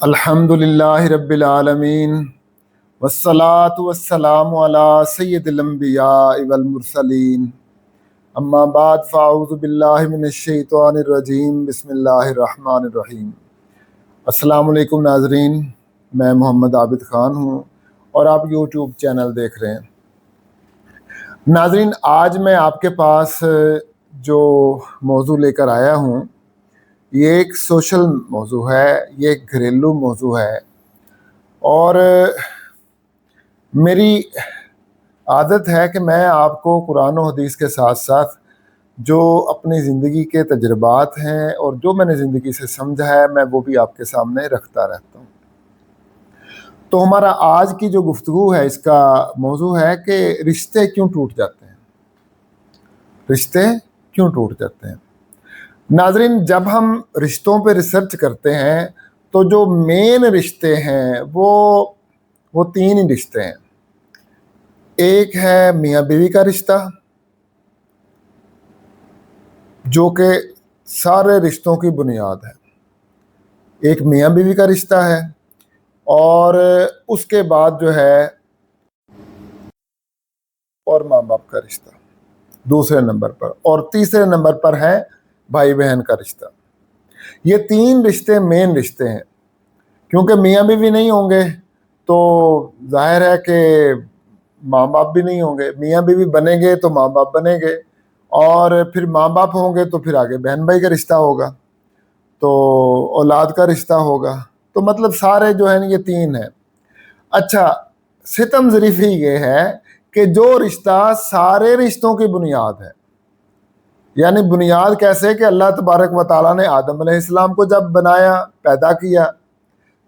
الحمد للہ رب العالمین والصلاة والسلام علی سید الانبیاء والمرسلین اما بعد فاعوذ باللہ من الشیطان الرجیم بسم اللہ الرحمن الرحیم۔ السلام علیکم ناظرین، میں محمد عابد خان ہوں اور آپ یوٹیوب چینل دیکھ رہے ہیں۔ ناظرین، آج میں آپ کے پاس جو موضوع لے کر آیا ہوں یہ ایک سوشل موضوع ہے، یہ ایک گھریلو موضوع ہے، اور میری عادت ہے کہ میں آپ کو قرآن و حدیث کے ساتھ ساتھ جو اپنی زندگی کے تجربات ہیں اور جو میں نے زندگی سے سمجھا ہے میں وہ بھی آپ کے سامنے رکھتا رہتا ہوں۔ تو ہمارا آج کی جو گفتگو ہے اس کا موضوع ہے کہ رشتے کیوں ٹوٹ جاتے ہیں، رشتے کیوں ٹوٹ جاتے ہیں۔ ناظرین، جب ہم رشتوں پہ ریسرچ کرتے ہیں تو جو مین رشتے ہیں وہ تین ہی رشتے ہیں۔ ایک ہے میاں بیوی کا رشتہ جو کہ سارے رشتوں کی بنیاد ہے، ایک میاں بیوی کا رشتہ ہے، اور اس کے بعد جو ہے اور ماں باپ کا رشتہ دوسرے نمبر پر، اور تیسرے نمبر پر ہے بھائی بہن کا رشتہ۔ یہ تین رشتے مین رشتے ہیں، کیونکہ میاں بیوی نہیں ہوں گے تو ظاہر ہے کہ ماں باپ بھی نہیں ہوں گے، میاں بیوی بنیں گے تو ماں باپ بنیں گے، اور پھر ماں باپ ہوں گے تو پھر آگے بہن بھائی کا رشتہ ہوگا، تو اولاد کا رشتہ ہوگا، تو مطلب سارے جو ہیں یہ تین ہیں۔ اچھا، ستم ظریفی یہ ہے کہ جو رشتہ سارے رشتوں کی بنیاد ہے، یعنی بنیاد کیسے کہ اللہ تبارک و تعالیٰ نے آدم علیہ السلام کو جب بنایا، پیدا کیا،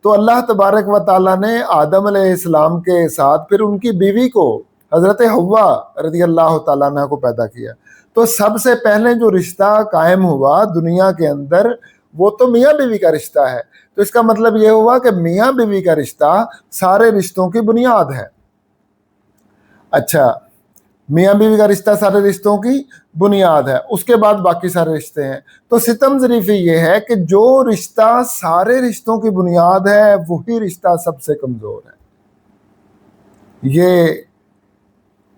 تو اللہ تبارک و تعالیٰ نے آدم علیہ السلام کے ساتھ پھر ان کی بیوی کو حضرت حوا رضی اللہ تعالیٰ عنہ کو پیدا کیا۔ تو سب سے پہلے جو رشتہ قائم ہوا دنیا کے اندر وہ تو میاں بیوی کا رشتہ ہے۔ تو اس کا مطلب یہ ہوا کہ میاں بیوی کا رشتہ سارے رشتوں کی بنیاد ہے۔ اچھا، میاں بیوی کا رشتہ سارے رشتوں کی بنیاد ہے، اس کے بعد باقی سارے رشتے ہیں۔ تو ستم ظریفی یہ ہے کہ جو رشتہ سارے رشتوں کی بنیاد ہے وہی رشتہ سب سے کمزور ہے۔ یہ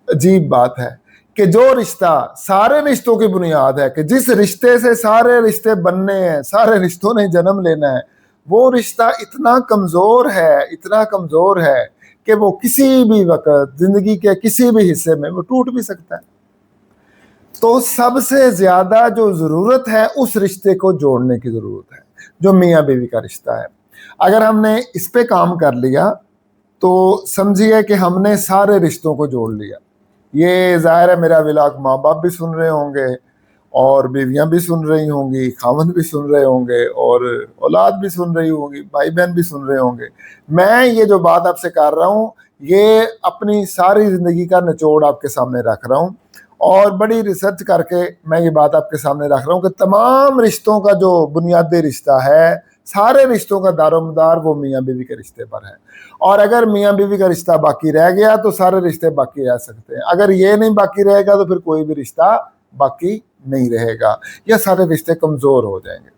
عجیب بات ہے کہ جو رشتہ سارے رشتوں کی بنیاد ہے، کہ جس رشتے سے سارے رشتے بننے ہیں، سارے رشتوں نے جنم لینا ہے، وہ رشتہ اتنا کمزور ہے، اتنا کمزور ہے کہ وہ کسی بھی وقت زندگی کے کسی بھی حصے میں وہ ٹوٹ بھی سکتا ہے۔ تو سب سے زیادہ جو ضرورت ہے اس رشتے کو جوڑنے کی ضرورت ہے، جو میاں بیوی کا رشتہ ہے۔ اگر ہم نے اس پہ کام کر لیا تو سمجھیے کہ ہم نے سارے رشتوں کو جوڑ لیا۔ یہ ظاہر ہے میرا ولاگ ماں باپ بھی سن رہے ہوں گے، اور بیویاں بھی سن رہی ہوں گی، خاوند بھی سن رہے ہوں گے، اور اولاد بھی سن رہی ہوں گی، بھائی بہن بھی سن رہے ہوں گے۔ میں یہ جو بات آپ سے کر رہا ہوں یہ اپنی ساری زندگی کا نچوڑ آپ کے سامنے رکھ رہا ہوں، اور بڑی ریسرچ کر کے میں یہ بات آپ کے سامنے رکھ رہا ہوں کہ تمام رشتوں کا جو بنیادی رشتہ ہے، سارے رشتوں کا دار و مدار وہ میاں بیوی کے رشتے پر ہے۔ اور اگر میاں بیوی کا رشتہ باقی رہ گیا تو سارے رشتے باقی رہ سکتے ہیں، اگر یہ نہیں باقی رہے گا تو پھر کوئی بھی رشتہ باقی نہیں رہے گا، یا سارے رشتے کمزور ہو جائیں گے۔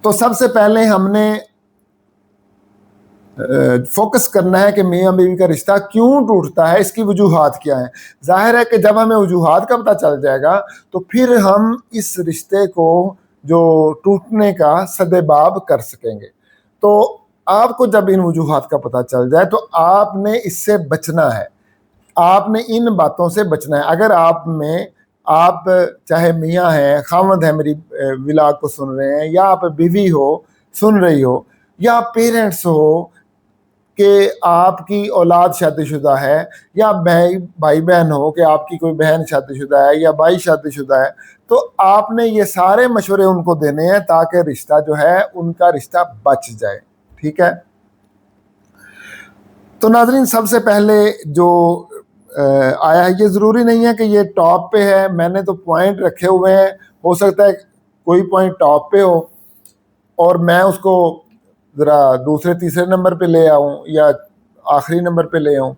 تو سب سے پہلے ہم نے فوکس کرنا ہے کہ میاں بیوی کا رشتہ کیوں ٹوٹتا ہے، اس کی وجوہات کیا ہیں۔ ظاہر ہے کہ جب ہمیں وجوہات کا پتہ چل جائے گا تو پھر ہم اس رشتے کو جو ٹوٹنے کا سدباب کر سکیں گے۔ تو آپ کو جب ان وجوہات کا پتہ چل جائے تو آپ نے اس سے بچنا ہے، آپ نے ان باتوں سے بچنا ہے۔ اگر آپ چاہے میاں ہیں، خاوند ہیں، میری ولاگ کو سن رہے ہیں، یا آپ بیوی ہو سن رہی ہو، یا پیرنٹس ہو کہ آپ کی اولاد شادی شدہ ہے، یا بھائی بہن ہو کہ آپ کی کوئی بہن شادی شدہ ہے یا بھائی شادی شدہ ہے، تو آپ نے یہ سارے مشورے ان کو دینے ہیں تاکہ رشتہ جو ہے ان کا رشتہ بچ جائے، ٹھیک ہے۔ تو ناظرین، سب سے پہلے جو آیا ہے، یہ ضروری نہیں ہے کہ یہ ٹاپ پہ ہے، میں نے تو پوائنٹ رکھے ہوئے ہیں، ہو سکتا ہے کوئی پوائنٹ ٹاپ پہ ہو اور میں اس کو ذرا دوسرے تیسرے نمبر پہ لے آؤں یا آخری نمبر پہ لے آؤں،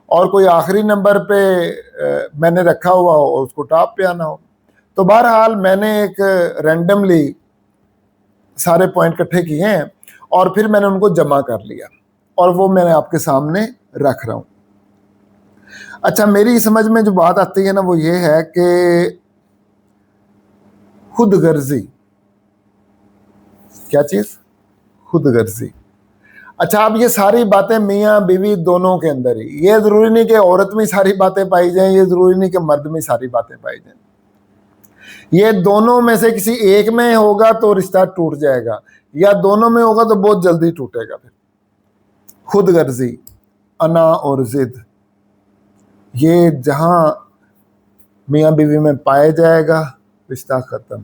اور کوئی آخری نمبر پہ میں نے رکھا ہوا ہو اور اس کو ٹاپ پہ آنا ہو۔ تو بہرحال میں نے ایک رینڈملی سارے پوائنٹ اکٹھے کیے ہیں، اور پھر میں نے ان کو جمع کر لیا اور وہ میں نے آپ کے سامنے رکھ رہا ہوں. اچھا میری سمجھ میں جو بات آتی ہے نا وہ یہ ہے کہ خود غرضی. کیا چیز؟ خود غرضی. اچھا اب یہ ساری باتیں میاں بیوی دونوں کے اندر ہی، یہ ضروری نہیں کہ عورت میں ساری باتیں پائی جائیں، یہ ضروری نہیں کہ مرد میں ساری باتیں پائی جائیں. یہ دونوں میں سے کسی ایک میں ہوگا تو رشتہ ٹوٹ جائے گا، یا دونوں میں ہوگا تو بہت جلدی ٹوٹے گا. پھر خود غرضی، انا اور ضد، یہ جہاں میاں بیوی میں پائے جائے گا رشتہ ختم.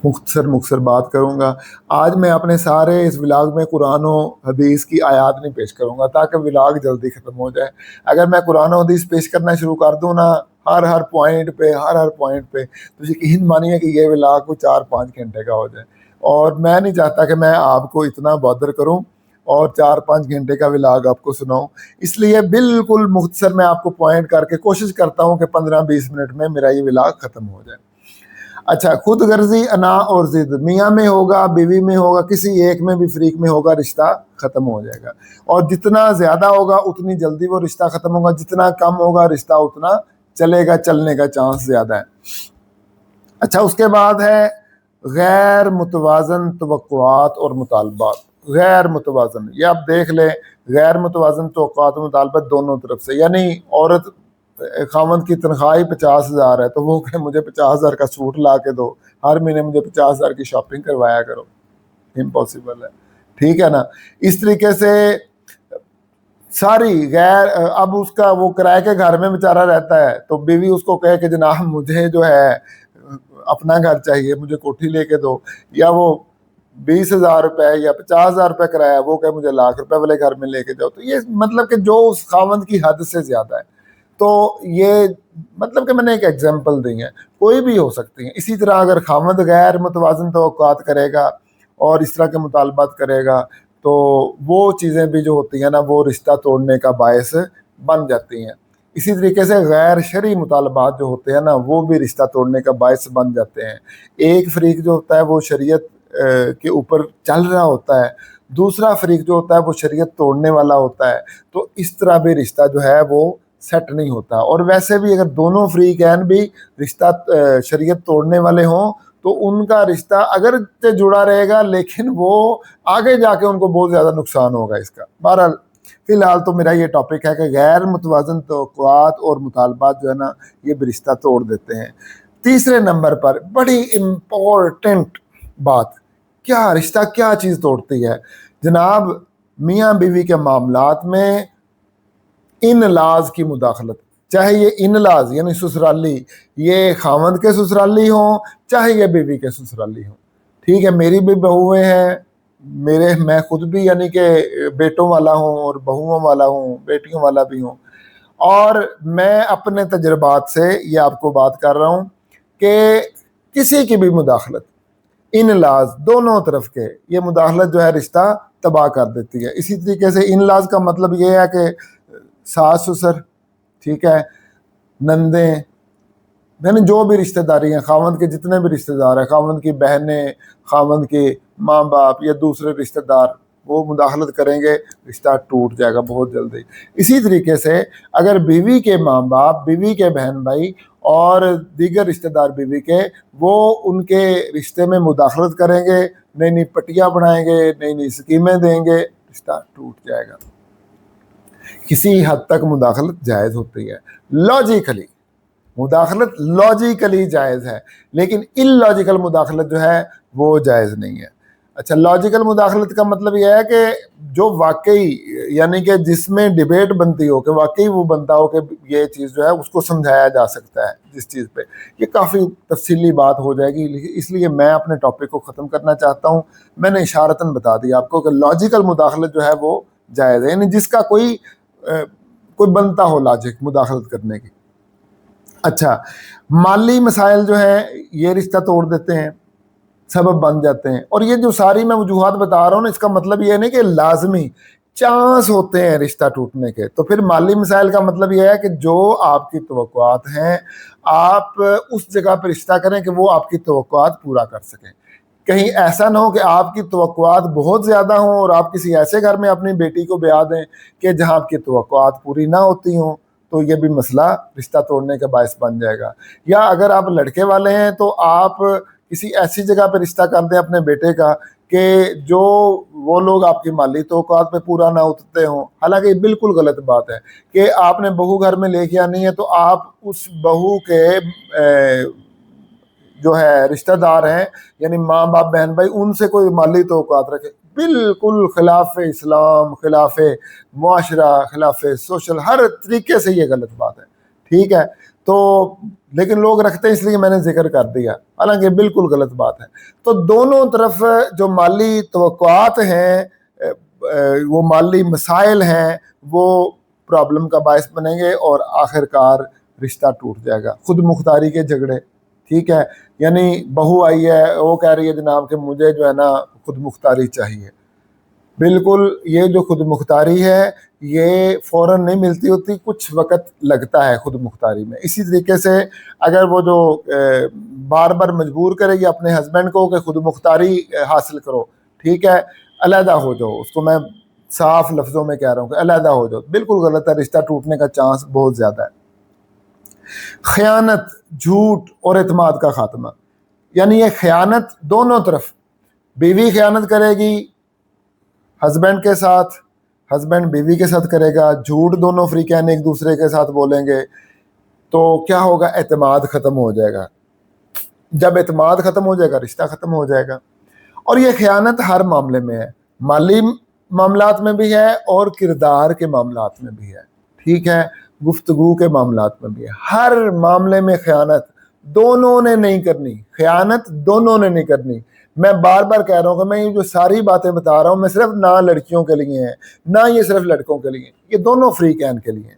مختصر بات کروں گا. آج میں اپنے سارے اس ولاگ میں قرآن و حدیث کی آیات نہیں پیش کروں گا تاکہ ولاگ جلدی ختم ہو جائے. اگر میں قرآن و حدیث پیش کرنا شروع کر دوں نا ہر پوائنٹ پہ تو یقین مانیے کہ یہ ولاگ کو 4-5 گھنٹے کا ہو جائے. اور میں نہیں چاہتا کہ میں آپ کو اتنا بادر کروں اور 4-5 گھنٹے کا ولاگ آپ کو سناؤں. اس لیے بالکل مختصر میں آپ کو پوائنٹ کر کے کوشش کرتا ہوں کہ 15-20 منٹ میں میرا یہ ولاگ ختم ہو جائے. اچھا خود غرضی، انا اور ضد، میاں میں ہوگا، بیوی میں ہوگا، کسی ایک میں بھی فریق میں ہوگا، رشتہ ختم ہو جائے گا. اور جتنا زیادہ ہوگا اتنی جلدی وہ رشتہ ختم ہوگا، جتنا کم ہوگا رشتہ اتنا چلے گا، چلنے کا چانس زیادہ ہے. اچھا اس کے بعد ہے غیر متوازن توقعات اور مطالبات. غیر متوازن، یہ آپ دیکھ لیں، غیر متوازن توقعات اور مطالبات دونوں طرف سے. یعنی عورت خاوند کی تنخواہ 50,000 ہے تو وہ کہ مجھے 50,000 کا سوٹ لا کے دو، ہر مہینے مجھے 50,000 کی شاپنگ کروایا کرو. امپاسبل ہے، ٹھیک ہے نا. اس طریقے سے ساری غیر، اب اس کا وہ کرائے کے گھر میں بیچارہ رہتا ہے تو بیوی اس کو کہے کہ جناب مجھے جو ہے اپنا گھر چاہیے، مجھے کوٹھی لے کے دو، یا وہ 20,000 روپے یا 50,000 روپے کرایہ وہ کہ مجھے ₹1,00,000 والے گھر میں لے کے جاؤ. تو یہ مطلب کہ جو اس خاوند کی حد سے زیادہ ہے. تو یہ مطلب کہ میں نے ایک ایگزامپل دی ہے، کوئی بھی ہو سکتی ہیں. اسی طرح اگر خاوند غیر متوازن توقعات کرے گا اور اس طرح کے مطالبات کرے گا تو وہ چیزیں بھی جو ہوتی ہیں نا وہ رشتہ توڑنے کا باعث بن جاتی ہیں. اسی طریقے سے غیر شرعی مطالبات جو ہوتے ہیں نا وہ بھی رشتہ توڑنے کا باعث بن جاتے ہیں. ایک فریق جو ہوتا ہے وہ شریعت کے اوپر چل رہا ہوتا ہے، دوسرا فریق جو ہوتا ہے وہ شریعت توڑنے والا ہوتا ہے. تو اس طرح بھی رشتہ جو ہے وہ سیٹ نہیں ہوتا. اور ویسے بھی اگر دونوں فریقین بھی رشتہ شریعت توڑنے والے ہوں تو ان کا رشتہ اگر جڑا رہے گا لیکن وہ آگے جا کے ان کو بہت زیادہ نقصان ہوگا اس کا. بہرحال فی الحال تو میرا یہ ٹاپک ہے کہ غیر متوازن توقعات اور مطالبات جو ہے نا یہ بھی رشتہ توڑ دیتے ہیں. تیسرے نمبر پر بڑی امپورٹنٹ بات، کیا رشتہ کیا چیز توڑتی ہے جناب؟ میاں بیوی کے معاملات میں ان لاز کی مداخلت. چاہے یہ ان لاز یعنی سسرالی یہ خاوند کے سسرالی ہوں چاہے یہ بیوی کے سسرالی ہوں. ٹھیک ہے، میری بھی بہویں ہیں، میں خود بھی یعنی کہ بیٹوں والا ہوں اور بہوؤں والا ہوں، بیٹیوں والا بھی ہوں. اور میں اپنے تجربات سے یہ آپ کو بات کر رہا ہوں کہ کسی کی بھی مداخلت ان لاز دونوں طرف کے، یہ مداخلت جو ہے رشتہ تباہ کر دیتی ہے. اسی طریقے سے ان لاز کا مطلب یہ ہے کہ ساس سسر، ٹھیک ہے، نندیں، یعنی جو بھی رشتہ داری ہیں، خاوند کے جتنے بھی رشتہ دار ہیں، خاوند کی بہنیں، خاوند کے ماں باپ یا دوسرے رشتہ دار، وہ مداخلت کریں گے رشتہ ٹوٹ جائے گا بہت جلدی. اسی طریقے سے اگر بیوی کے ماں باپ، بیوی کے بہن بھائی اور دیگر رشتہ دار بیوی کے، وہ ان کے رشتے میں مداخلت کریں گے، نئی نئی پٹیاں بنائیں گے، نئی نئی اسکیمیں دیں گے، رشتہ ٹوٹ جائے گا. کسی حد تک مداخلت جائز ہوتی ہے، لاجیکلی مداخلت لاجیکلی جائز ہے، لیکن ان لاجیکل مداخلت جو ہے وہ جائز نہیں ہے. اچھا لاجیکل مداخلت کا مطلب یہ ہے کہ جو واقعی یعنی کہ جس میں ڈیبیٹ بنتی ہو، کہ واقعی وہ بنتا ہو کہ یہ چیز جو ہے اس کو سمجھایا جا سکتا ہے جس چیز پہ. یہ کافی تفصیلی بات ہو جائے گی، اس لیے میں اپنے ٹاپک کو ختم کرنا چاہتا ہوں. میں نے اشارتاً بتا دیا آپ کو کہ لاجیکل مداخلت جو ہے وہ جائز ہے، یعنی جس کا کوئی بنتا ہو لاجک مداخلت کرنے کی. اچھا مالی مسائل جو ہیں یہ رشتہ توڑ دیتے ہیں، سبب بن جاتے ہیں. اور یہ جو ساری میں وجوہات بتا رہا ہوں نا، اس کا مطلب یہ نہیں کہ لازمی چانس ہوتے ہیں رشتہ ٹوٹنے کے. تو پھر مالی مسائل کا مطلب یہ ہے کہ جو آپ کی توقعات ہیں آپ اس جگہ پہ رشتہ کریں کہ وہ آپ کی توقعات پورا کر سکیں. کہیں ایسا نہ ہو کہ آپ کی توقعات بہت زیادہ ہوں اور آپ کسی ایسے گھر میں اپنی بیٹی کو بیاہ دیں کہ جہاں آپ کی توقعات پوری نہ ہوتی ہوں، تو یہ بھی مسئلہ رشتہ توڑنے کا باعث بن جائے گا۔ یا اگر آپ لڑکے والے ہیں تو آپ کسی ایسی جگہ پہ رشتہ کر دیں اپنے بیٹے کا کہ جو وہ لوگ آپ کی مالی توقعات پہ پورا نہ اترتے ہوں۔ حالانکہ یہ بالکل غلط بات ہے کہ آپ نے بہو گھر میں لے کے آنی ہے تو آپ اس بہو کے جو ہے رشتہ دار ہیں، یعنی ماں باپ بہن بھائی، ان سے کوئی مالی توقعات رکھے، بالکل خلاف اسلام، خلاف معاشرہ، خلاف سوشل، ہر طریقے سے یہ غلط بات ہے، ٹھیک ہے۔ تو لیکن لوگ رکھتے ہیں، اس لیے میں نے ذکر کر دیا، حالانکہ بالکل غلط بات ہے۔ تو دونوں طرف جو مالی توقعات ہیں، وہ مالی مسائل ہیں، وہ پرابلم کا باعث بنیں گے اور آخر کار رشتہ ٹوٹ جائے گا۔ خود مختاری کے جھگڑے، ٹھیک ہے، یعنی بہو آئی ہے، وہ کہہ رہی ہے جناب کہ مجھے جو ہے نا خود مختاری چاہیے۔ بالکل، یہ جو خود مختاری ہے یہ فوراً نہیں ملتی ہوتی، کچھ وقت لگتا ہے خود مختاری میں۔ اسی طریقے سے اگر وہ جو بار بار مجبور کرے گی اپنے ہسبینڈ کو کہ خود مختاری حاصل کرو، ٹھیک ہے، علیحدہ ہو جاؤ، اس کو میں صاف لفظوں میں کہہ رہا ہوں کہ علیحدہ ہو جاؤ، بالکل غلط ہے، رشتہ ٹوٹنے کا چانس بہت زیادہ ہے۔ خیانت، جھوٹ اور اعتماد کا خاتمہ، یعنی یہ خیانت دونوں طرف، بیوی خیانت کرے گی ہسبینڈ کے ساتھ، ہسبینڈ بیوی کے ساتھ کرے گا، جھوٹ دونوں فریقین ایک دوسرے کے ساتھ بولیں گے، تو کیا ہوگا؟ اعتماد ختم ہو جائے گا۔ جب اعتماد ختم ہو جائے گا رشتہ ختم ہو جائے گا۔ اور یہ خیانت ہر معاملے میں ہے، مالی معاملات میں بھی ہے اور کردار کے معاملات میں بھی ہے، ٹھیک ہے، گفتگو کے معاملات میں بھی ہے، ہر معاملے میں خیانت دونوں نے نہیں کرنی، خیانت دونوں نے نہیں کرنی۔ میں بار بار کہہ رہا ہوں کہ میں یہ جو ساری باتیں بتا رہا ہوں میں صرف نہ لڑکیوں کے لیے ہیں، نہ یہ صرف لڑکوں کے لیے، یہ دونوں فریقین کے لیے ہیں۔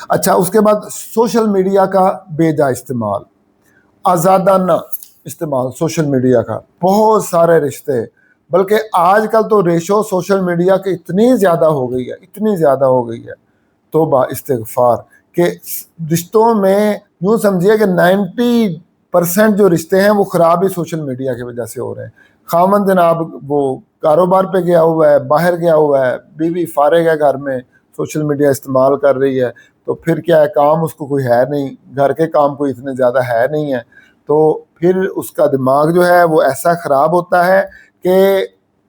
اچھا، اس کے بعد سوشل میڈیا کا بے جا استعمال، آزادانہ استعمال سوشل میڈیا کا، بہت سارے رشتے، بلکہ آج کل تو ریشو سوشل میڈیا کی اتنی زیادہ ہو گئی ہے، اتنی زیادہ ہو گئی ہے، توبہ استغفار، کہ رشتوں میں یوں سمجھیے کہ 90% جو رشتے ہیں وہ خراب ہی سوشل میڈیا کی وجہ سے ہو رہے ہیں۔ خاوند جناب وہ کاروبار پہ گیا ہوا ہے، باہر گیا ہوا ہے، بیوی فارغ ہے گھر میں، سوشل میڈیا استعمال کر رہی ہے، تو پھر کیا ہے، کام اس کو کوئی ہے نہیں، گھر کے کام کوئی اتنے زیادہ ہے نہیں ہے، تو پھر اس کا دماغ جو ہے وہ ایسا خراب ہوتا ہے کہ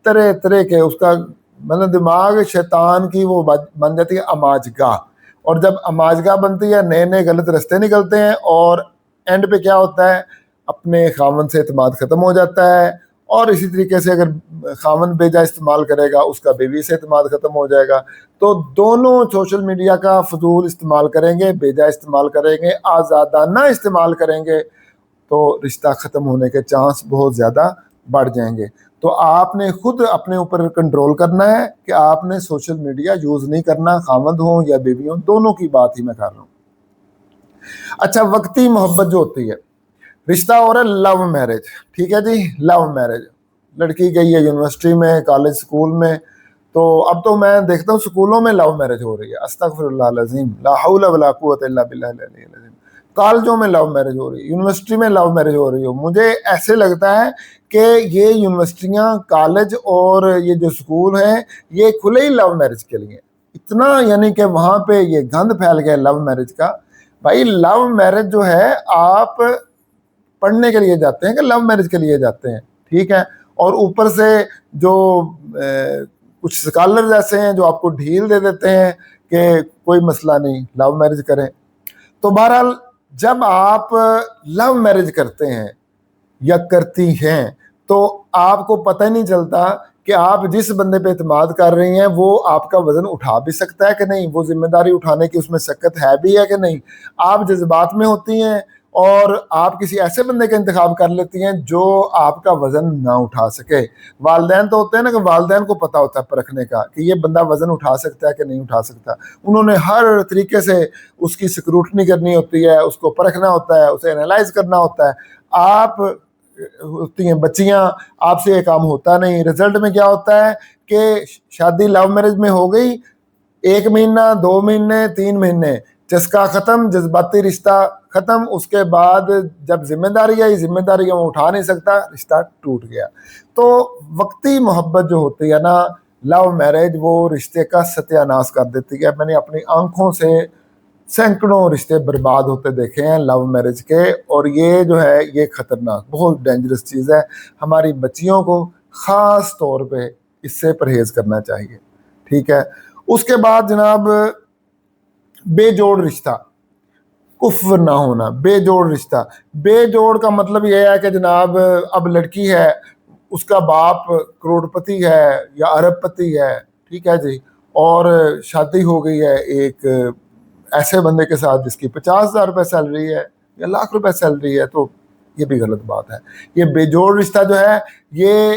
طرح طرح کے اس کا مطلب دماغ شیطان کی وہ بن جاتی ہے اماج گاہ، اور جب اماج گاہ بنتی ہے نئے نئے غلط رستے نکلتے ہیں، اور اینڈ پہ کیا ہوتا ہے، اپنے خاوند سے اعتماد ختم ہو جاتا ہے، اور اسی طریقے سے اگر خاوند بیجا استعمال کرے گا اس کا بیوی سے اعتماد ختم ہو جائے گا۔ تو دونوں سوشل میڈیا کا فضول استعمال کریں گے، بیجا استعمال کریں گے، آزادانہ استعمال کریں گے، تو رشتہ ختم ہونے کے چانس بہت زیادہ بڑھ جائیں گے۔ تو آپ نے خود اپنے اوپر کنٹرول کرنا ہے کہ آپ نے سوشل میڈیا یوز نہیں کرنا، خاوند ہوں یا بیوی ہوں، دونوں کی بات ہی میں کر رہا ہوں۔ اچھا، وقتی محبت جو ہوتی ہے، رشتہ ہو رہا ہے لو میرج، ٹھیک ہے جی، لو میرج، لڑکی گئی ہے یونیورسٹی میں، کالج، اسکول میں، تو اب تو میں دیکھتا ہوں اسکولوں میں لو میرج ہو رہی ہے، استغفر اللہ العظیم، لا حول ولا قوت الا باللہ العلی العظیم۔ کالجوں میں لو میرج ہو رہی ہے، یونیورسٹی میں لو میرج ہو رہی ہو، مجھے ایسے لگتا ہے کہ یہ یونیورسٹیاں، کالج اور یہ جو اسکول ہیں یہ کھلے ہی لو میرج کے لیے، اتنا یعنی کہ وہاں پہ یہ گند پھیل گیا لو میرج کا۔ بھائی لو میرج جو ہے آپ پڑھنے کے لیے جاتے ہیں کہ لو میرج کے لیے جاتے ہیں، ٹھیک ہے، اور اوپر سے جو کچھ اسکالرز ایسے ہیں جو آپ کو ڈھیل دے دیتے ہیں کہ کوئی مسئلہ نہیں، لو میرج کریں۔ تو بہرحال جب آپ لو میرج کرتے ہیں یا کرتی ہیں تو آپ کو پتہ ہی نہیں چلتا کہ آپ جس بندے پہ اعتماد کر رہی ہیں وہ آپ کا وزن اٹھا بھی سکتا ہے کہ نہیں، وہ ذمہ داری اٹھانے کی اس میں سکت ہے بھی ہے کہ نہیں۔ آپ جذبات میں ہوتی ہیں اور آپ کسی ایسے بندے کا انتخاب کر لیتی ہیں جو آپ کا وزن نہ اٹھا سکے۔ والدین تو ہوتے ہیں نا کہ والدین کو پتہ ہوتا ہے پرکھنے کا کہ یہ بندہ وزن اٹھا سکتا ہے کہ نہیں اٹھا سکتا، انہوں نے ہر طریقے سے اس کی سکروٹنی کرنی ہوتی ہے، اس کو پرکھنا ہوتا ہے، اسے انالائز کرنا ہوتا ہے۔ آپ ہوتی ہیں بچیاں، آپ سے یہ کام ہوتا نہیں، رزلٹ میں کیا ہوتا ہے کہ شادی لو میرج میں ہو گئی، 1 مہینہ، 2 مہینے، 3 مہینے، چسکا ختم، جذباتی رشتہ ختم. اس کے بعد جب ذمہ داری آئی، ذمہ داری وہ اٹھا نہیں سکتا، رشتہ ٹوٹ گیا. تو وقتی محبت جو ہوتی ہے نا، لو میرج، وہ رشتے کا ستیہ ناش کر دیتی ہے. میں نے اپنی آنکھوں سے سینکڑوں رشتے برباد ہوتے دیکھے ہیں لو میرج کے، اور یہ جو ہے یہ خطرناک، بہت ڈینجرس چیز ہے. ہماری بچیوں کو خاص طور پہ اس سے پرہیز کرنا چاہیے. ٹھیک ہے. اس کے بعد جناب بے جوڑ رشتہ، کفر نہ ہونا. بے جوڑ رشتہ، بے جوڑ کا مطلب یہ ہے کہ جناب اب لڑکی ہے، اس کا باپ کروڑ پتی ہے یا ارب پتی ہے، ٹھیک ہے جی، اور شادی ہو گئی ہے ایک ایسے بندے کے ساتھ جس کی 50,000 روپے سیلری ہے یا لاکھ روپے سیلری ہے، تو یہ بھی غلط بات ہے. یہ بے جوڑ رشتہ جو ہے یہ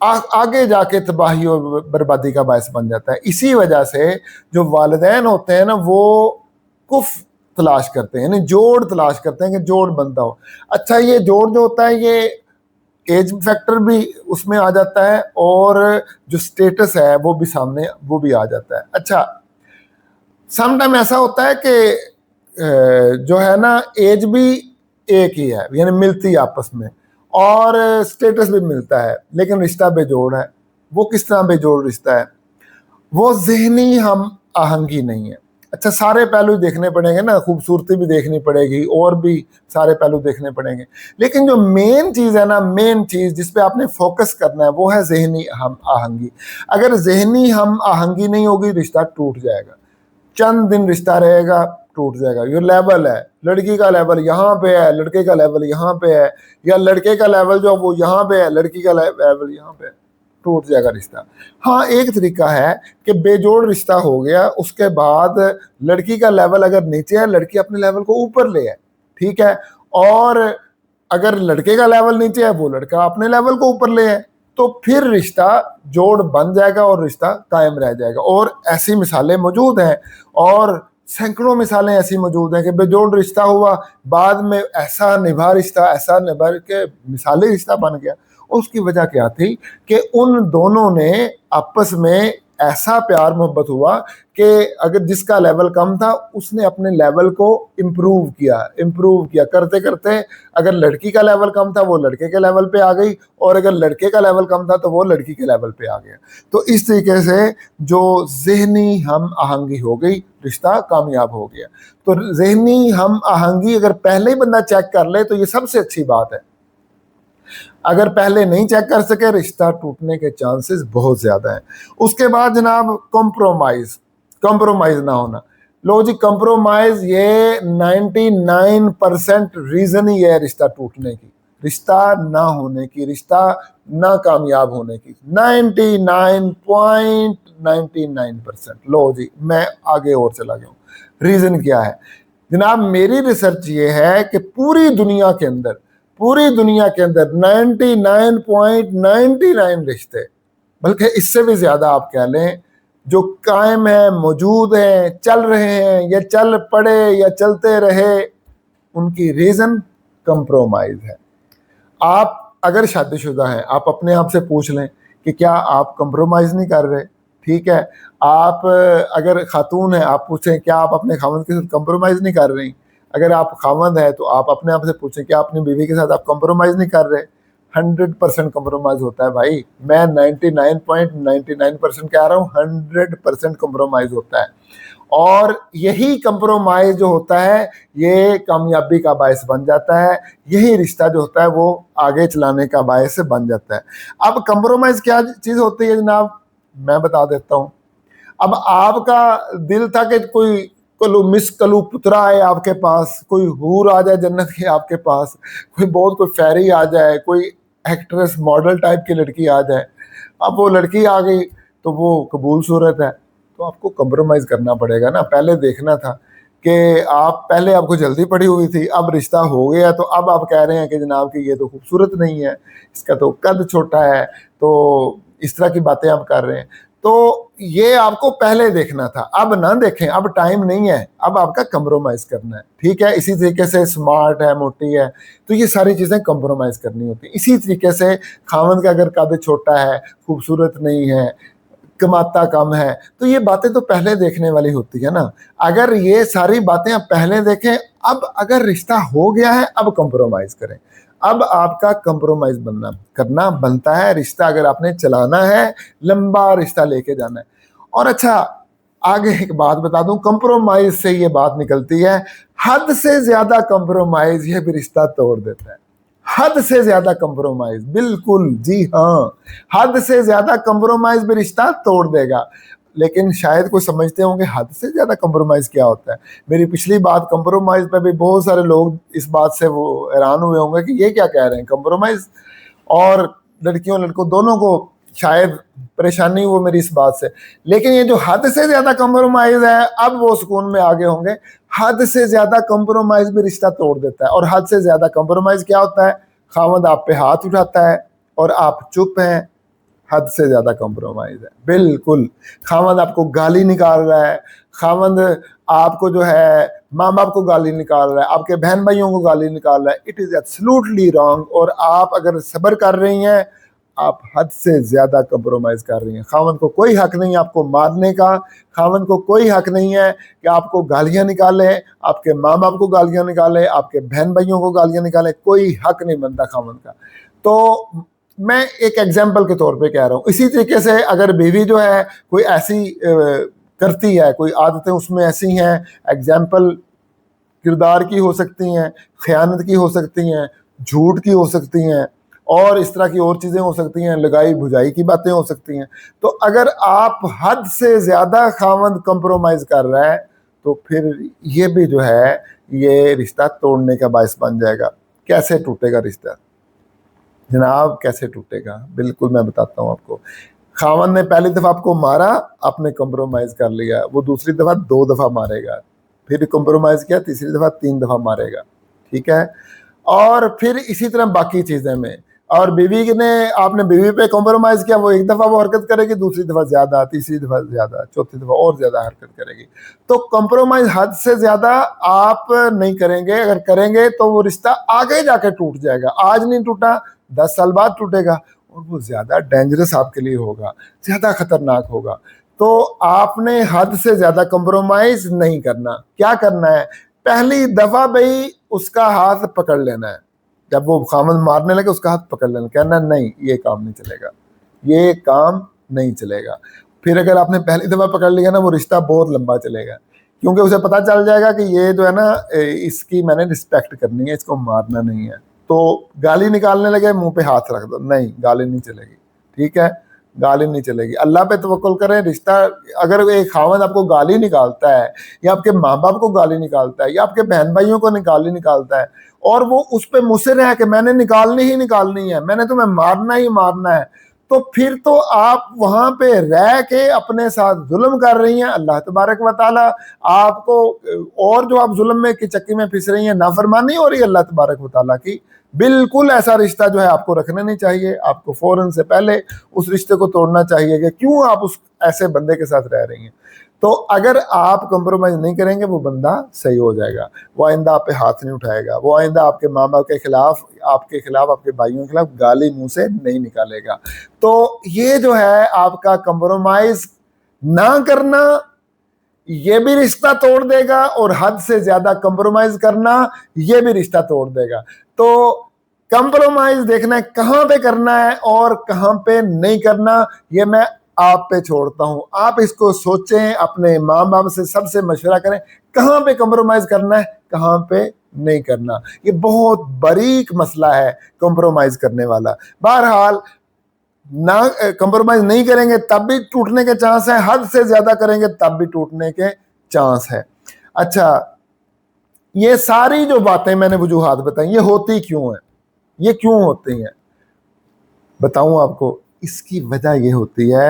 آگے جا کے تباہی اور بربادی کا باعث بن جاتا ہے. اسی وجہ سے جو والدین ہوتے ہیں نا، وہ کف تلاش کرتے ہیں، یعنی جوڑ تلاش کرتے ہیں کہ جوڑ بنتا ہو. اچھا، یہ جوڑ جو ہوتا ہے یہ ایج فیکٹر بھی اس میں آ جاتا ہے، اور جو سٹیٹس ہے وہ بھی سامنے وہ بھی آ جاتا ہے. اچھا، سم ٹائم ایسا ہوتا ہے کہ جو ہے نا ایج بھی ایک ہی ہے، یعنی ملتی آپس میں، اور سٹیٹس بھی ملتا ہے، لیکن رشتہ بے جوڑ ہے. وہ کس طرح بے جوڑ رشتہ ہے؟ وہ ذہنی ہم آہنگی نہیں ہے. اچھا، سارے پہلو دیکھنے پڑیں گے نا، خوبصورتی بھی دیکھنی پڑے گی، اور بھی سارے پہلو دیکھنے پڑیں گے، لیکن جو مین چیز ہے نا، مین چیز جس پہ آپ نے فوکس کرنا ہے وہ ہے ذہنی ہم آہنگی. اگر ذہنی ہم آہنگی نہیں ہوگی، رشتہ ٹوٹ جائے گا. چند دن رشتہ رہے گا، ٹوٹ جائے گا. یہ لیول ہے، لڑکی کا لیول یہاں پہ ہے، لڑکے کا لیول یہاں پہ ہے، یا لڑکے کا لیول جو وہ یہاں پہ ہے، لڑکی کا لیول یہاں پہ ہے، ٹوٹ جائے گا رشتہ. ہاں، ایک طریقہ ہے کہ بے جوڑ رشتہ ہو گیا، اس کے بعد لڑکی کا لیول اگر نیچے ہے، لڑکی اپنے لیول کو اوپر لے ہے، ٹھیک ہے، اور اگر لڑکے کا لیول نیچے ہے، وہ لڑکا اپنے لیول کو اوپر لے ہے، تو پھر رشتہ جوڑ بن جائے گا اور رشتہ قائم رہ جائے گا. اور ایسی مثالیں موجود ہیں، اور سینکڑوں مثالیں ایسی موجود ہیں کہ بے جوڑ رشتہ ہوا، بعد میں ایسا نبھا رشتہ، ایسا نبھا کہ مثالی رشتہ بن گیا. اس کی وجہ کیا تھی کہ ان دونوں نے آپس میں ایسا پیار محبت ہوا کہ اگر جس کا لیول کم تھا اس نے اپنے لیول کو امپروو کیا کرتے کرتے. اگر لڑکی کا لیول کم تھا وہ لڑکے کے لیول پہ آ گئی، اور اگر لڑکے کا لیول کم تھا تو وہ لڑکی کے لیول پہ آ گیا. تو اس طریقے سے جو ذہنی ہم آہنگی ہو گئی، رشتہ کامیاب ہو گیا. تو ذہنی ہم آہنگی اگر پہلے ہی بندہ چیک کر لے تو یہ سب سے اچھی بات ہے. اگر پہلے نہیں چیک کر سکے، رشتہ ٹوٹنے کے چانسز بہت زیادہ ہیں. اس کے بعد جناب کمپرومائز نہ ہونا. لو جی، کمپرومائز یہ 99% ریزن ہی ہے رشتہ ٹوٹنے کی، رشتہ نہ ہونے کی، رشتہ نہ کامیاب ہونے کی. 99.99%. لو جی، میں آگے اور چلا گیا ہوں. ریزن کیا ہے جناب؟ میری ریسرچ یہ ہے کہ پوری دنیا کے اندر 99.99 رشتے، بلکہ اس سے بھی زیادہ آپ کہہ لیں، جو قائم ہیں، موجود ہیں، چل رہے ہیں، یا چل پڑے یا چلتے رہے، ان کی ریزن کمپرومائز ہے. آپ اگر شادی شدہ ہیں، آپ اپنے آپ سے پوچھ لیں کہ کیا آپ کمپرومائز نہیں کر رہے. ٹھیک ہے. آپ اگر خاتون ہیں، آپ پوچھیں کیا آپ اپنے خاوند کے ساتھ کمپرومائز نہیں کر رہی. اگر آپ خاوند ہیں تو آپ اپنے آپ سے پوچھیں کہ آپ اپنی بیوی کے ساتھ آپ کمپرومائز نہیں کر رہے. 100% کمپرومائز ہوتا ہے بھائی. میں 99.99% کہہ رہا ہوں، 100% کمپرومائز ہوتا ہے. اور یہی کمپرومائز جو ہوتا ہے یہ کامیابی کا باعث بن جاتا ہے. یہی رشتہ جو ہوتا ہے وہ آگے چلانے کا باعث بن جاتا ہے. اب کمپرومائز کیا چیز ہوتی ہے جناب؟ میں بتا دیتا ہوں. اب آپ کا دل تھا کہ کوئی مس کلو پترا آئے آپ کے پاس، کوئی حور آ جائے جنت کی آپ کے پاس، کوئی فیری آ جائے، کوئی ایکٹریس ماڈل ٹائپ کی لڑکی آ جائے. اب وہ لڑکی آ گئی تو وہ قبول صورت ہے، تو آپ کو کمپرومائز کرنا پڑے گا نا. پہلے دیکھنا تھا کہ پہلے آپ کو جلدی پڑی ہوئی تھی، اب رشتہ ہو گیا تو اب آپ کہہ رہے ہیں کہ جناب کہ یہ تو خوبصورت نہیں ہے، اس کا تو قد چھوٹا ہے، تو اس طرح کی باتیں آپ کر رہے ہیں. تو یہ آپ کو پہلے دیکھنا تھا، اب نہ دیکھیں، اب ٹائم نہیں ہے، اب آپ کا کمپرومائز کرنا ہے. ٹھیک ہے. اسی طریقے سے سمارٹ ہے، موٹی ہے، تو یہ ساری چیزیں کمپرومائز کرنی ہوتی ہیں. اسی طریقے سے خاوند کا اگر قد چھوٹا ہے، خوبصورت نہیں ہے، کماتا کم ہے. تو یہ باتیں تو پہلے دیکھنے والی ہوتی ہے نا. اگر یہ ساری باتیں آپ پہلے دیکھیں, اب اگر رشتہ ہو گیا ہے اب کمپرومائز کریں. اب آپ کا کمپرومائز کرنا بنتا ہے. رشتہ اگر آپ نے چلانا ہے, لمبا رشتہ لے کے جانا ہے. اور اچھا آگے ایک بات بتا دوں, کمپرومائز سے یہ بات نکلتی ہے, حد سے زیادہ کمپرومائز یہ بھی رشتہ توڑ دیتا ہے. حد سے زیادہ کمپرومائز, بالکل جی ہاں, حد سے زیادہ کمپرومائز بھی رشتہ توڑ دے گا. لیکن شاید کوئی سمجھتے ہوں گے حد سے زیادہ کمپرومائز کیا ہوتا ہے. میری پچھلی بات کمپرومائز پہ بھی بہت سارے لوگ اس بات سے وہ حیران ہوئے ہوں گے کہ یہ کیا کہہ رہے ہیں کمپرومائز, اور لڑکیوں لڑکوں دونوں کو شاید پریشانی ہو میری اس بات سے. لیکن یہ جو حد سے زیادہ کمپرومائز ہے, اب وہ سکون میں آگے ہوں گے. حد سے زیادہ کمپرومائز بھی رشتہ توڑ دیتا ہے. اور حد سے زیادہ کمپرومائز کیا ہوتا ہے؟ خاوند آپ پہ ہاتھ اٹھاتا ہے اور آپ چپ ہیں. حد سے زیادہ کمپرومائز ہے. بالکل, خاوند آپ کو گالی نکال رہا ہے, خاوند آپ کو جو ہے ماں باپ کو گالی نکال رہا ہے, آپ کے بہن بھائیوں کو گالی نکال رہا ہے. It is absolutely wrong. اور آپ اگر صبر کر رہی ہیں, آپ حد سے زیادہ کمپرومائز کر رہی ہیں. خاوند کو کوئی حق نہیں آپ کو مارنے کا, خاوند کو کوئی حق نہیں ہے کہ آپ کو گالیاں نکالے, آپ کے ماں باپ کو گالیاں نکالے, آپ کے بہن بھائیوں کو گالیاں نکالے. کوئی حق نہیں بنتا خاوند کا. تو میں ایک ایگزامپل کے طور پہ کہہ رہا ہوں. اسی طریقے سے اگر بیوی جو ہے کوئی ایسی کرتی ہے, کوئی عادتیں اس میں ایسی ہیں, ایگزامپل کردار کی ہو سکتی ہیں, خیانت کی ہو سکتی ہیں, جھوٹ کی ہو سکتی ہیں, اور اس طرح کی اور چیزیں ہو سکتی ہیں, لگائی بھجائی کی باتیں ہو سکتی ہیں. تو اگر آپ حد سے زیادہ خاوند کمپرومائز کر رہا ہے تو پھر یہ بھی جو ہے یہ رشتہ توڑنے کا باعث بن جائے گا. کیسے ٹوٹے گا رشتہ جناب, کیسے ٹوٹے گا؟ بالکل میں بتاتا ہوں آپ کو. خاوند نے پہلی دفعہ آپ کو مارا, آپ نے کمپرومائز کر لیا, وہ دوسری دفعہ 2 دفعہ مارے گا, پھر کمپرومائز کیا, تیسری دفعہ 3 دفعہ مارے گا. ٹھیک ہے, اور پھر اسی طرح باقی چیزیں میں. اور بیوی نے, آپ نے بیوی پہ کمپرومائز کیا, وہ 1 دفعہ وہ حرکت کرے گی, دوسری دفعہ زیادہ, تیسری دفعہ زیادہ, چوتھی دفعہ اور زیادہ حرکت کرے گی. تو کمپرومائز حد سے زیادہ آپ نہیں کریں گے. اگر کریں گے تو وہ رشتہ آگے جا کے ٹوٹ جائے گا. آج نہیں ٹوٹا, 10 سال بعد ٹوٹے گا, اور وہ زیادہ ڈینجرس آپ کے لیے ہوگا, زیادہ خطرناک ہوگا. تو آپ نے حد سے زیادہ کمپرومائز نہیں کرنا. کیا کرنا ہے؟ پہلی دفعہ بھائی اس کا ہاتھ پکڑ لینا ہے. جب وہ خامد مارنے لگے اس کا ہاتھ پکڑ لینا, کہنا نہیں یہ کام نہیں چلے گا, یہ کام نہیں چلے گا. پھر اگر آپ نے پہلی دفعہ پکڑ لیا نا, وہ رشتہ بہت لمبا چلے گا, کیونکہ اسے پتہ چل جائے گا کہ یہ جو ہے نا اس کی میں نے رسپیکٹ کرنی ہے, اس کو مارنا نہیں ہے. تو گالی نکالنے لگے, منہ پہ ہاتھ رکھ دو, نہیں گالی نہیں چلے گی. ٹھیک ہے, گالی نہیں چلے گی. اللہ پہ توکل کریں. رشتہ اگر ایک خاوند آپ کو گالی نکالتا ہے, یا آپ کے ماں باپ کو گالی نکالتا ہے, یا آپ کے بہن بھائیوں کو گالی نکالتا ہے, اور وہ اس پہ مصر ہے کہ میں نے نکالنی ہی نکالنی ہے, میں نے تمہیں مارنا ہی مارنا ہے, تو پھر تو آپ وہاں پہ رہ کے اپنے ساتھ ظلم کر رہی ہیں. اللہ تبارک و تعالیٰ آپ کو, اور جو آپ ظلم میں کی چکی میں پھنس رہی ہیں, نافرمانی ہو رہی ہے اللہ تبارک و تعالیٰ کی. بالکل ایسا رشتہ جو ہے آپ کو رکھنا نہیں چاہیے. آپ کو فوراً سے پہلے اس رشتے کو توڑنا چاہیے کہ کیوں آپ اس ایسے بندے کے ساتھ رہ رہی ہیں. تو اگر آپ کمپرومائز نہیں کریں گے, وہ بندہ صحیح ہو جائے گا, وہ آئندہ آپ پہ ہاتھ نہیں اٹھائے گا, وہ آئندہ آپ کے ماں باپ کے خلاف, آپ کے خلاف, آپ کے بھائیوں کے خلاف گالی منہ سے نہیں نکالے گا. تو یہ جو ہے آپ کا کمپرومائز نہ کرنا, یہ بھی رشتہ توڑ دے گا, اور حد سے زیادہ کمپرومائز کرنا یہ بھی رشتہ توڑ دے گا. تو کمپرومائز دیکھنا ہے کہاں پہ کرنا ہے اور کہاں پہ نہیں کرنا, یہ میں آپ پہ چھوڑتا ہوں. آپ اس کو سوچیں, اپنے ماں باپ سے سب سے مشورہ کریں, کہاں پہ کمپرومائز کرنا ہے, کہاں پہ نہیں کرنا. یہ بہت باریک مسئلہ ہے کمپرومائز کرنے والا. بہرحال نہ کمپرومائز نہیں کریں گے تب بھی ٹوٹنے کے چانس ہیں, حد سے زیادہ کریں گے تب بھی ٹوٹنے کے چانس ہے. اچھا, یہ ساری جو باتیں میں نے وجوہات بتائیں, یہ ہوتی کیوں ہیں, یہ کیوں ہوتی ہیں؟ بتاؤں آپ کو. اس کی وجہ یہ ہوتی ہے,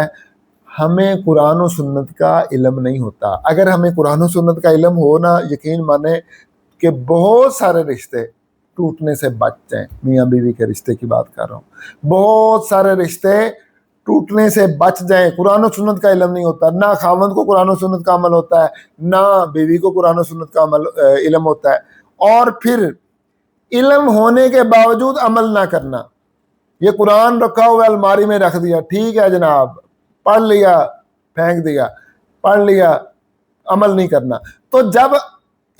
ہمیں قرآن و سنت کا علم نہیں ہوتا. اگر ہمیں قرآن و سنت کا علم ہو نا, یقین مانے کہ بہت سارے رشتے ٹوٹنے سے بچ جائیں. میاں بیوی کے رشتے کی بات کر رہا ہوں, بہت سارے رشتے ٹوٹنے سے بچ جائیں. قرآن و سنت کا علم نہیں ہوتا, نہ خاوند کو قرآن و سنت کا عمل ہوتا ہے, نہ بیوی کو قرآن و سنت کا علم ہوتا ہے. اور پھر علم ہونے کے باوجود عمل نہ کرنا. یہ قرآن رکھا ہوا الماری میں رکھ دیا, ٹھیک ہے جناب, پڑھ لیا, پھینک دیا، پڑھ لیا، عمل نہیں کرنا. تو جب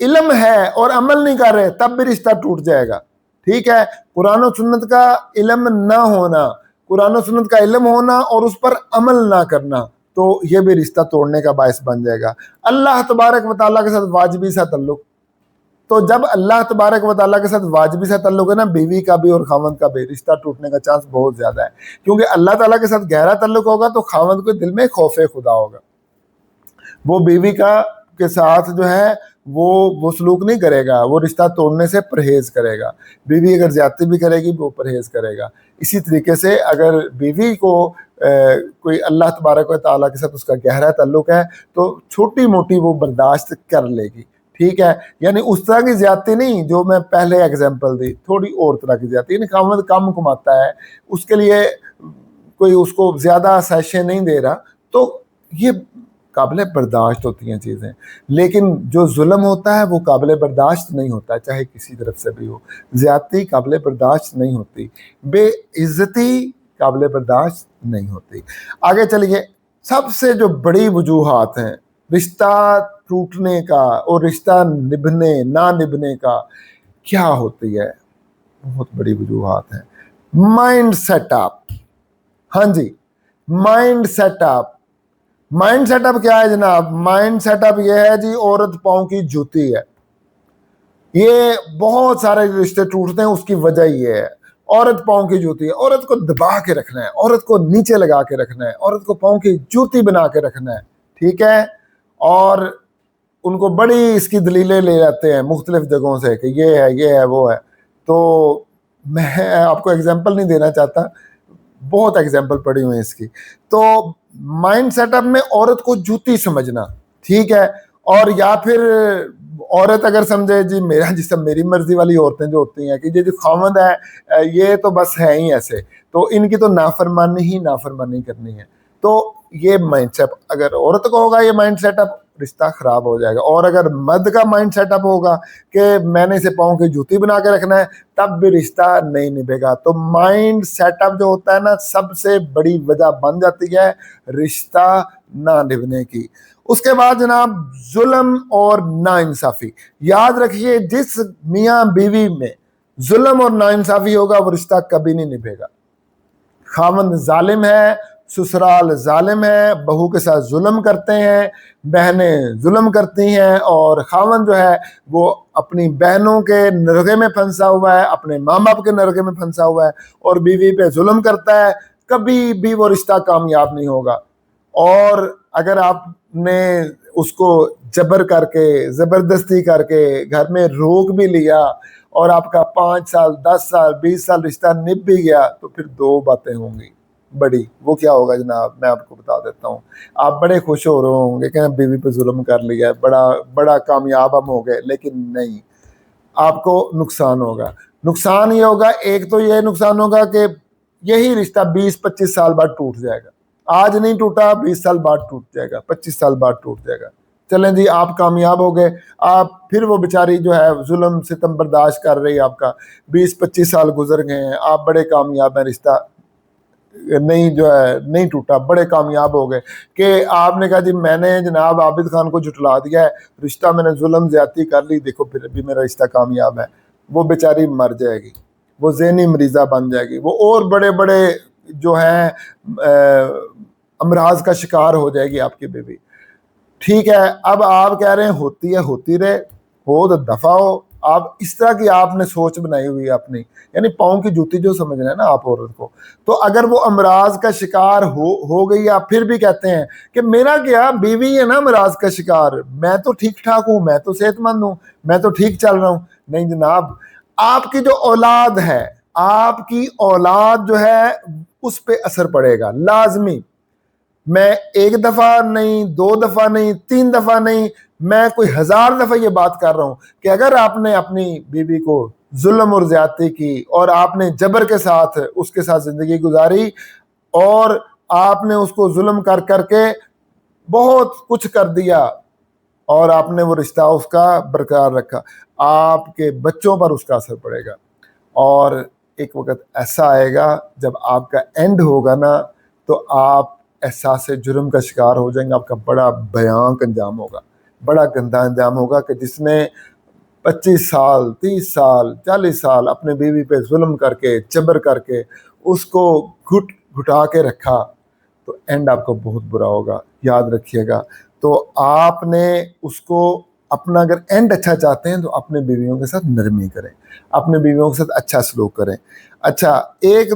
علم ہے اور عمل نہیں کر رہے تب بھی رشتہ ٹوٹ جائے گا. ٹھیک ہے، قرآن و سنت کا علم نہ ہونا، قرآن و سنت کا علم ہونا اور اس پر عمل نہ کرنا، تو یہ بھی رشتہ توڑنے کا باعث بن جائے گا. اللہ تبارک و تعالیٰ کے ساتھ واجبی سا تعلق، تو جب اللہ تبارک و تعالیٰ کے ساتھ واجبی سا تعلق ہے نا، بیوی کا بھی اور خاوند کا بھی رشتہ ٹوٹنے کا چانس بہت زیادہ ہے. کیونکہ اللہ تعالیٰ کے ساتھ گہرا تعلق ہوگا تو خاوند کے دل میں خوف خدا ہوگا، وہ بیوی کے ساتھ جو ہے وہ سلوک نہیں کرے گا، وہ رشتہ توڑنے سے پرہیز کرے گا. بیوی اگر زیادتی بھی کرے گی وہ پرہیز کرے گا. اسی طریقے سے اگر بیوی کو کوئی اللہ تبارک و تعالیٰ کے ساتھ اس کا گہرا تعلق ہے تو چھوٹی موٹی وہ برداشت کر لے گی. ٹھیک ہے، یعنی اس طرح کی زیادتی نہیں جو میں پہلے ایگزامپل دی، تھوڑی اور طرح کی زیادتی، یعنی خاوند کم کماتا ہے، اس کے لیے کوئی اس کو زیادہ سیشن نہیں دے رہا، تو یہ قابل برداشت ہوتی ہیں چیزیں. لیکن جو ظلم ہوتا ہے وہ قابل برداشت نہیں ہوتا، چاہے کسی طرف سے بھی ہو. زیادتی قابل برداشت نہیں ہوتی، بے عزتی قابل برداشت نہیں ہوتی. آگے چلیے، سب سے جو بڑی وجوہات ہیں رشتہ ٹوٹنے کا اور رشتہ نہ نبھنے کا کیا ہوتی ہے، بہت بڑی وجوہات ہیں. Mindset up. ہاں جی، mindset up. Mindset up کیا ہے جناب؟ مائنڈ سیٹ اپ یہ ہے جی، عورت پاؤں کی جوتی ہے. یہ بہت سارے رشتے ٹوٹتے ہیں، اس کی وجہ یہ ہے عورت پاؤں کی جوتی ہے. عورت کو دبا کے رکھنا ہے، عورت کو نیچے لگا کے رکھنا ہے، عورت کو پاؤں کی جوتی بنا کے رکھنا ہے. ٹھیک ہے، اور ان کو بڑی اس کی دلیلیں لے جاتے ہیں مختلف جگہوں سے کہ یہ ہے وہ ہے. تو میں آپ کو ایگزامپل نہیں دینا چاہتا، بہت ایگزامپل پڑی ہوئی اس کی. تو مائنڈ سیٹ اپ میں عورت کو جوتی سمجھنا. ٹھیک ہے، اور یا پھر عورت اگر سمجھے جی میرا جسم میری مرضی والی عورتیں جو ہوتی ہیں کہ یہ جو خاوند ہے یہ تو بس ہے ہی ایسے، تو ان کی تو نافرمانی کرنی ہے. تو یہ مائنڈ سیٹ اگر عورت کو ہوگا، یہ مائنڈ سیٹ اپ، رشتہ خراب ہو جائے گا. اور اگر مرد کا مائنڈ سیٹ اپ ہوگا کہ میں نے اسے پاؤں کی جوتی بنا کے رکھنا ہے، تب بھی رشتہ نہیں نبھے گا. تو مائنڈ سیٹ اپ جو ہوتا ہے نا، سب سے بڑی وجہ بن جاتی ہے رشتہ نہ نبھنے کی. اس کے بعد جناب ظلم اور ناانصافی. یاد رکھیے، جس میاں بیوی میں ظلم اور ناانصافی ہوگا وہ رشتہ کبھی نہیں نبھے گا. خاوند ظالم ہے، سسرال ظالم ہے، بہو کے ساتھ ظلم کرتے ہیں، بہنیں ظلم کرتی ہیں، اور خاوند جو ہے وہ اپنی بہنوں کے نرغے میں پھنسا ہوا ہے، اپنے ماں باپ کے نرغے میں پھنسا ہوا ہے اور بیوی پہ ظلم کرتا ہے. کبھی بھی وہ رشتہ کامیاب نہیں ہوگا. اور اگر آپ نے اس کو جبر کر کے، زبردستی کر کے گھر میں روک بھی لیا اور آپ کا 5 سال 10 سال 20 سال رشتہ نبھ بھی گیا، تو پھر 2 باتیں ہوں گی بڑی. وہ کیا ہوگا جناب؟ میں آپ کو بتا دیتا ہوں. آپ بڑے خوش ہو رہے ہوں گے کہ بیوی پہ ظلم کر لیا ہے، بڑا کامیاب ہم ہو گئے، لیکن نہیں، آپ کو نقصان ہوگا. نقصان یہ ہوگا، ایک تو یہ نقصان ہوگا کہ یہی رشتہ 20-25 سال بعد ٹوٹ جائے گا. آج نہیں ٹوٹا، 20 سال بعد ٹوٹ جائے گا، 25 سال بعد ٹوٹ جائے گا. چلیں جی، آپ کامیاب ہو گئے، آپ پھر وہ بیچاری جو ہے ظلم ستم برداشت کر رہی ہے، آپ کا 20-25 سال گزر گئے ہیں، آپ بڑے کامیاب ہیں، رشتہ نہیں ٹوٹا، بڑے کامیاب ہو گئے کہ آپ نے کہا جی میں نے جناب عابد خان کو جھٹلا دیا ہے، رشتہ میں نے ظلم زیادتی کر لی، دیکھو پھر بھی میرا رشتہ کامیاب ہے. وہ بیچاری مر جائے گی، وہ ذہنی مریضہ بن جائے گی، وہ اور بڑے بڑے جو ہیں امراض کا شکار ہو جائے گی آپ کی بیوی. ٹھیک ہے، اب آپ کہہ رہے ہیں ہوتی ہے، ہوتی رہے، ہو تو دفع ہو. آپ اس طرح کی آپ نے سوچ بنائی ہوئی ہے اپنی، یعنی پاؤں کی جوتی جو سمجھ رہے ہیں نا آپ عورت کو. تو اگر وہ امراض کا شکار ہو گئی، آپ پھر بھی کہتے ہیں کہ میرا کیا، بیوی ہے نا امراض کا شکار، میں تو ٹھیک ٹھاک ہوں، میں تو صحت مند ہوں، میں تو ٹھیک چل رہا ہوں. نہیں جناب، آپ کی جو اولاد ہے، آپ کی اولاد جو ہے اس پہ اثر پڑے گا لازمی. میں 1 دفعہ نہیں، 2 دفعہ نہیں، 3 دفعہ نہیں، میں کوئی 1000 دفعہ یہ بات کر رہا ہوں کہ اگر آپ نے اپنی بیوی کو ظلم اور زیادتی کی اور آپ نے جبر کے ساتھ اس کے ساتھ زندگی گزاری اور آپ نے اس کو ظلم کر کر کے بہت کچھ کر دیا اور آپ نے وہ رشتہ اس کا برقرار رکھا، آپ کے بچوں پر اس کا اثر پڑے گا. اور ایک وقت ایسا آئے گا جب آپ کا اینڈ ہوگا نا، تو آپ احساس جرم کا شکار ہو جائیں گے، آپ کا بڑا بھیانک انجام ہوگا، بڑا گندا انجام ہوگا کہ جس نے 25 سال 30 سال 40 سال اپنے بیوی پہ ظلم کر کے جبر کر کے اس کو گھٹا کے رکھا، تو اینڈ آپ کو بہت برا ہوگا، یاد رکھیے گا۔ تو آپ نے اس کو اپنا اگر اینڈ اچھا چاہتے ہیں تو اپنے بیویوں کے ساتھ نرمی کریں، اپنے بیویوں کے ساتھ اچھا سلوک کریں۔ اچھا، ایک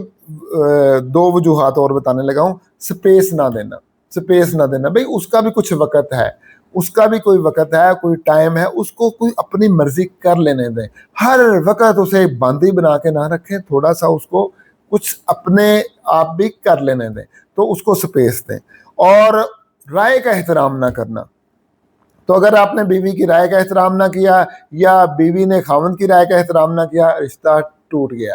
دو وجوہات اور بتانے لگا ہوں۔ سپیس نہ دینا، سپیس نہ دینا، بھئی اس کا بھی کچھ وقت ہے، اس کا بھی کوئی وقت ہے، کوئی ٹائم ہے، اس کو کوئی اپنی مرضی کر لینے دیں۔ ہر وقت اسے باندھی بنا کے نہ رکھیں، تھوڑا سا اس کو کچھ اپنے آپ بھی کر لینے دیں، تو اس کو سپیس دیں۔ اور رائے کا احترام نہ کرنا، تو اگر آپ نے بیوی کی رائے کا احترام نہ کیا یا بیوی نے خاوند کی رائے کا احترام نہ کیا، رشتہ ٹوٹ گیا۔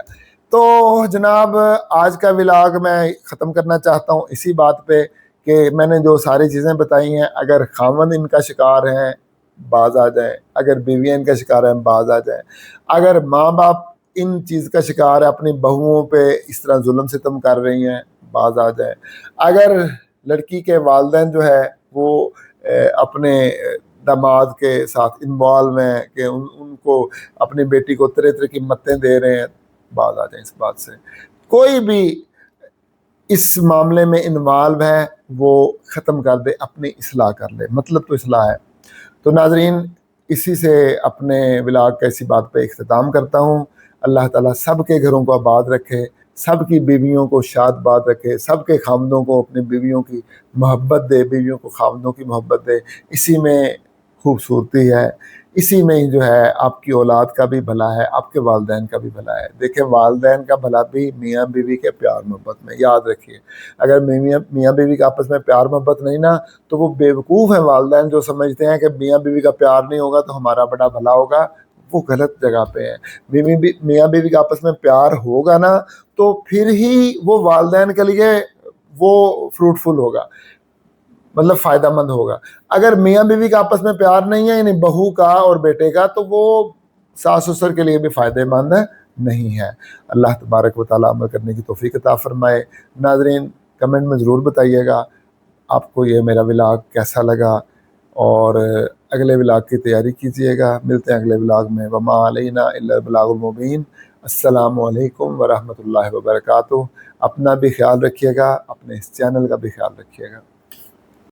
تو جناب آج کا ولاگ میں ختم کرنا چاہتا ہوں اسی بات پہ کہ میں نے جو ساری چیزیں بتائی ہیں، اگر خاوند ان کا شکار ہیں باز آ جائیں، اگر بیویاں ان کا شکار ہیں باز آ جائیں، اگر ماں باپ ان چیز کا شکار ہے، اپنی بہوؤں پہ اس طرح ظلم ستم کر رہی ہیں، باز آ جائیں۔ اگر لڑکی کے والدین جو ہے وہ اپنے داماد کے ساتھ انوالو ہیں کہ ان کو اپنی بیٹی کو طرح طرح کی متیں دے رہے ہیں، باز آ جائیں اس بات سے۔ کوئی بھی اس معاملے میں انوالو ہے وہ ختم کر دے، اپنی اصلاح کر لے، مطلب تو اصلاح ہے۔ تو ناظرین اسی سے اپنے ولاگ کا اسی بات پہ اختتام کرتا ہوں۔ اللہ تعالیٰ سب کے گھروں کو آباد رکھے، سب کی بیویوں کو شاد باد رکھے، سب کے خاوندوں کو اپنی بیویوں کی محبت دے، بیویوں کو خاوندوں کی محبت دے۔ اسی میں خوبصورتی ہے، اسی میں جو ہے آپ کی اولاد کا بھی بھلا ہے، آپ کے والدین کا بھی بھلا ہے۔ دیکھیں والدین کا بھلا بھی میاں بیوی کے پیار محبت میں، یاد رکھیے۔ اگر میاں بیوی کا آپس میں پیار محبت نہیں نا، تو وہ بیوقوف ہیں والدین جو سمجھتے ہیں کہ میاں بیوی کا پیار نہیں ہوگا تو ہمارا بڑا بھلا ہوگا، وہ غلط جگہ پہ ہیں۔ میاں بیوی کا آپس میں پیار ہوگا نا تو پھر ہی وہ والدین کے لیے وہ فروٹفل ہوگا، مطلب فائدہ مند ہوگا۔ اگر میاں بیوی کا آپس میں پیار نہیں ہے، یعنی بہو کا اور بیٹے کا، تو وہ ساس سسر کے لیے بھی فائدہ مند نہیں ہے۔ اللہ تبارک و تعالیٰ عمل کرنے کی توفیق عطا فرمائے۔ ناظرین کمنٹ میں ضرور بتائیے گا آپ کو یہ میرا ولاگ کیسا لگا، اور اگلے ولاگ کی تیاری کیجیے گا۔ ملتے ہیں اگلے ولاگ میں۔ وما علینا الا البلاغ المبین۔ السلام علیکم ورحمۃ اللہ وبرکاتہ۔ اپنا بھی خیال رکھیے گا، اپنے اس چینل کا بھی خیال رکھیے گا۔